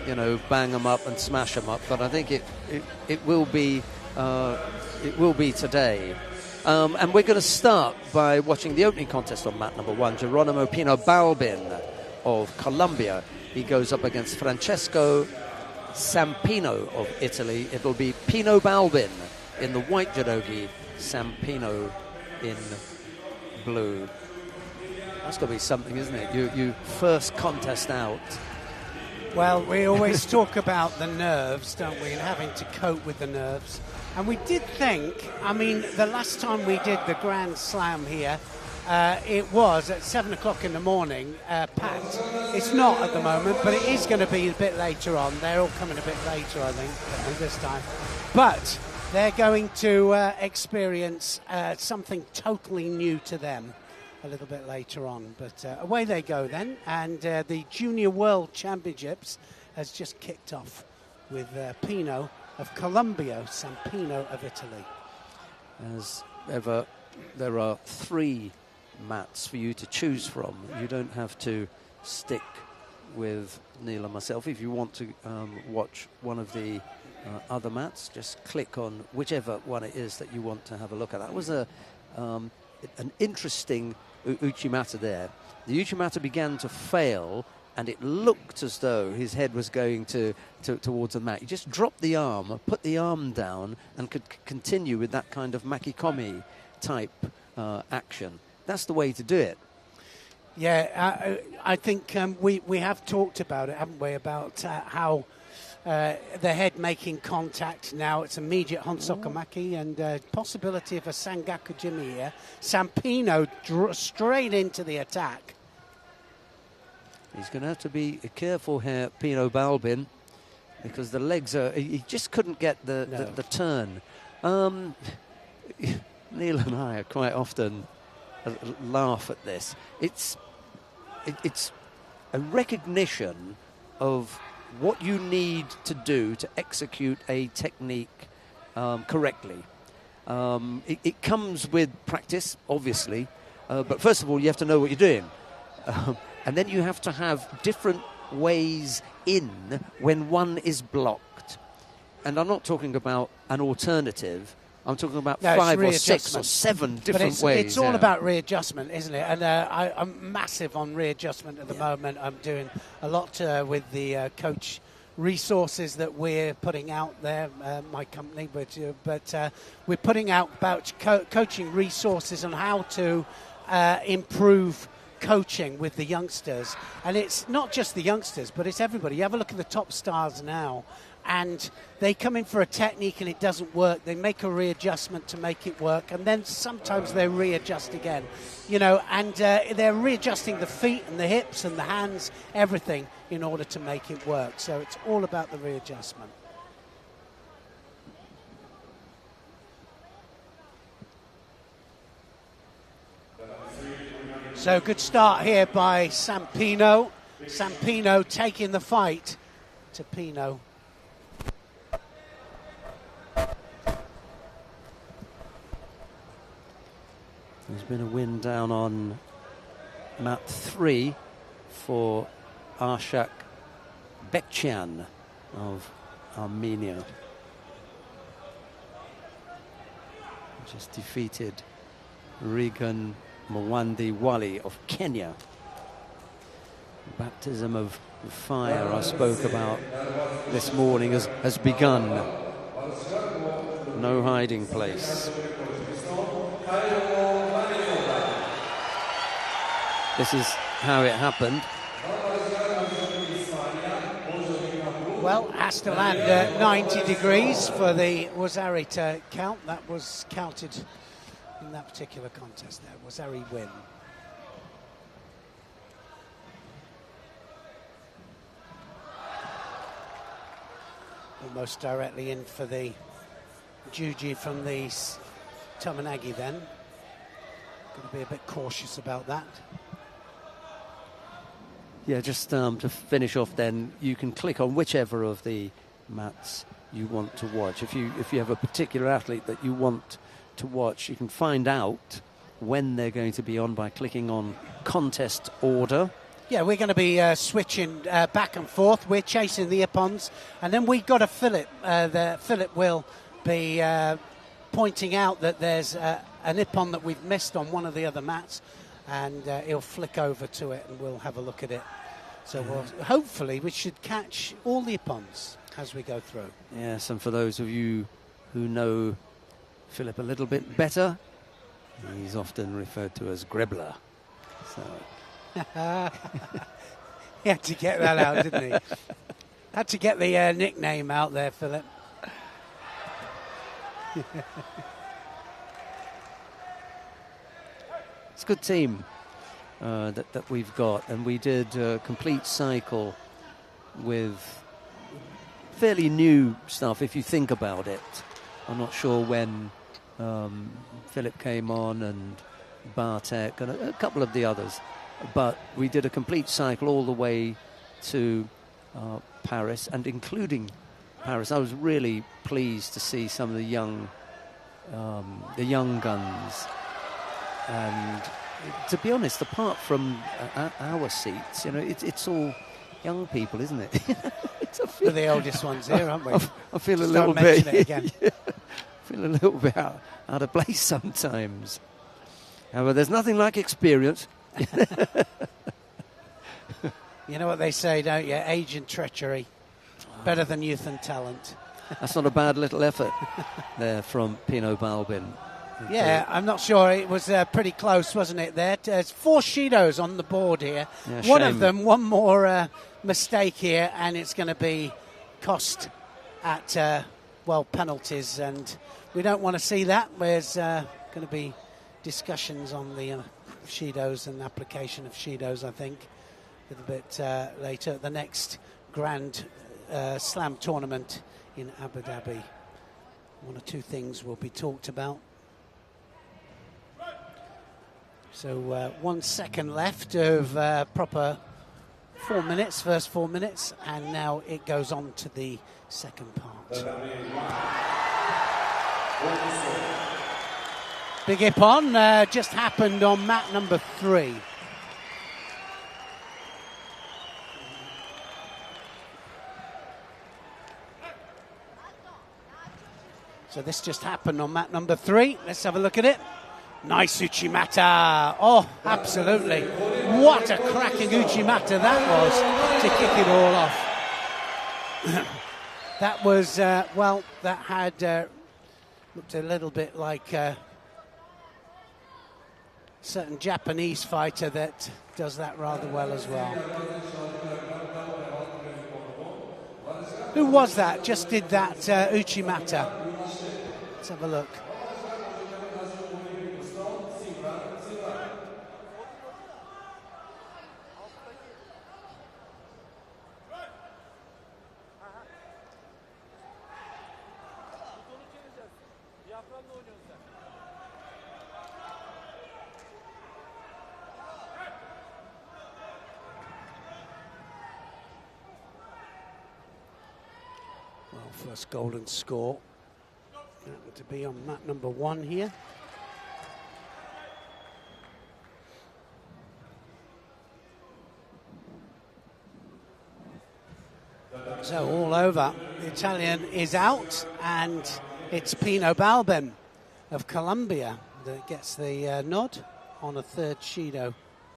you know, bang them up and smash them up, but I think it will be today. And we're going to start by watching the opening contest on mat number 1. Geronimo Pino Balbin of Colombia. He goes up against Francesco Sampino of Italy. It'll be Pino Balbin in the white judogi, Sampino in blue. That's got to be something, isn't it? You first contest out. Well, we always talk about the nerves, don't we, and having to cope with the nerves. And we did think, I mean, the last time we did the Grand Slam here, it was at 7 o'clock in the morning, packed. It's not at the moment, but it is going to be a bit later on. They're all coming a bit later, I think, this time. But they're going to experience something totally new to them a little bit later on. But away they go then. And the Junior World Championships has just kicked off with Pino of Colombia, Sampino of Italy. As ever, there are 3 mats for you to choose from. You don't have to stick with Neil and myself. If you want to watch one of the other mats, just click on whichever one it is that you want to have a look at. That was an interesting Uchimata there. The Uchimata began to fail, and it looked as though his head was going towards the mat. He just dropped the arm, put the arm down, and could continue with that kind of makikomi type action. That's the way to do it. Yeah, I think we have talked about it, haven't we, about how the head making contact now. It's immediate Honsokamaki and possibility of a Sangaku Jimmy here. Sampino straight into the attack. He's going to have to be careful here, Pino Balbin, because the legs are... He just couldn't get the turn. Neil and I are quite often laugh at this. It's a recognition of what you need to do to execute a technique correctly. It comes with practice, obviously, but first of all, you have to know what you're doing. And then you have to have different ways in when one is blocked. And I'm not talking about an alternative. I'm talking about 5 or 6 or 7 different ways. It's all about readjustment, isn't it? And I'm massive on readjustment at the moment. I'm doing a lot with the coach resources that we're putting out there, my company, but we're putting out about coaching resources on how to improve coaching with the youngsters. And it's not just the youngsters, but it's everybody. You have a look at the top stars now, and they come in for a technique and it doesn't work. They make a readjustment to make it work, and then sometimes they readjust again, you know, and they're readjusting the feet and the hips and the hands, everything, in order to make it work. So it's all about the readjustment. So good start here by Sampino. Sampino taking the fight to Pino. There's been a win down on mat 3 for Arshak Bekchian of Armenia. Just defeated Regan Mwandi Wali of Kenya. Baptism of fire I spoke about this morning has begun. No hiding place. This is how it happened. Well, has to land at 90 degrees for the Wazari to count. That was counted in that particular contest there. Wazari win. Almost directly in for the Juji from the Tomanagi then. Got to be a bit cautious about that. Yeah, just to finish off then, you can click on whichever of the mats you want to watch. If you have a particular athlete that you want to watch, you can find out when they're going to be on by clicking on contest order. Yeah, we're going to be switching back and forth. We're chasing the Ippons, and then we've got a Philip. Philip will be pointing out that there's an Ippon that we've missed on one of the other mats, and he'll flick over to it, and we'll have a look at it. So hopefully we should catch all the Ippons as we go through. Yes, and for those of you who know Philip a little bit better, he's often referred to as Grebler. So. He had to get that out, didn't he? Had to get the nickname out there, Philip. It's a good team that we've got, and we did a complete cycle with fairly new stuff if you think about it. I'm not sure when Philip came on and Bartek and a couple of the others, but we did a complete cycle all the way to Paris, and including Paris. I was really pleased to see some of the young guns, and to be honest, apart from our seats, you know, it's all young people, isn't it? We're the oldest ones here, aren't we? I feel a little bit. Again. Yeah, I feel a little bit out of place sometimes. However, there's nothing like experience. You know what they say, don't you? Age and treachery, better than youth and talent. That's not a bad little effort there from Pino Balbin. Yeah, I'm not sure. It was pretty close, wasn't it, there? There's 4 Shidos on the board here. Yeah, one of them, one more mistake here, and it's going to be cost at, penalties. And we don't want to see that. There's going to be discussions on the Shidos and application of Shidos, I think, a little bit later at the next Grand Slam tournament in Abu Dhabi. One or two things will be talked about. So 1 second left of proper 4 minutes, first 4 minutes, and now it goes on to the second part. Big Ippon just happened on mat number 3. So this just happened on mat number 3. Let's have a look at it. Nice Uchimata. Oh, absolutely. What a cracking Uchimata that was to kick it all off. That was, that had looked a little bit like a certain Japanese fighter that does that rather well as well. Who was that? Just did that Uchimata. Let's have a look. First golden score to be on mat number 1 here. So all over, the Italian is out, and it's Pino Balbin of Colombia that gets the nod on a third Shido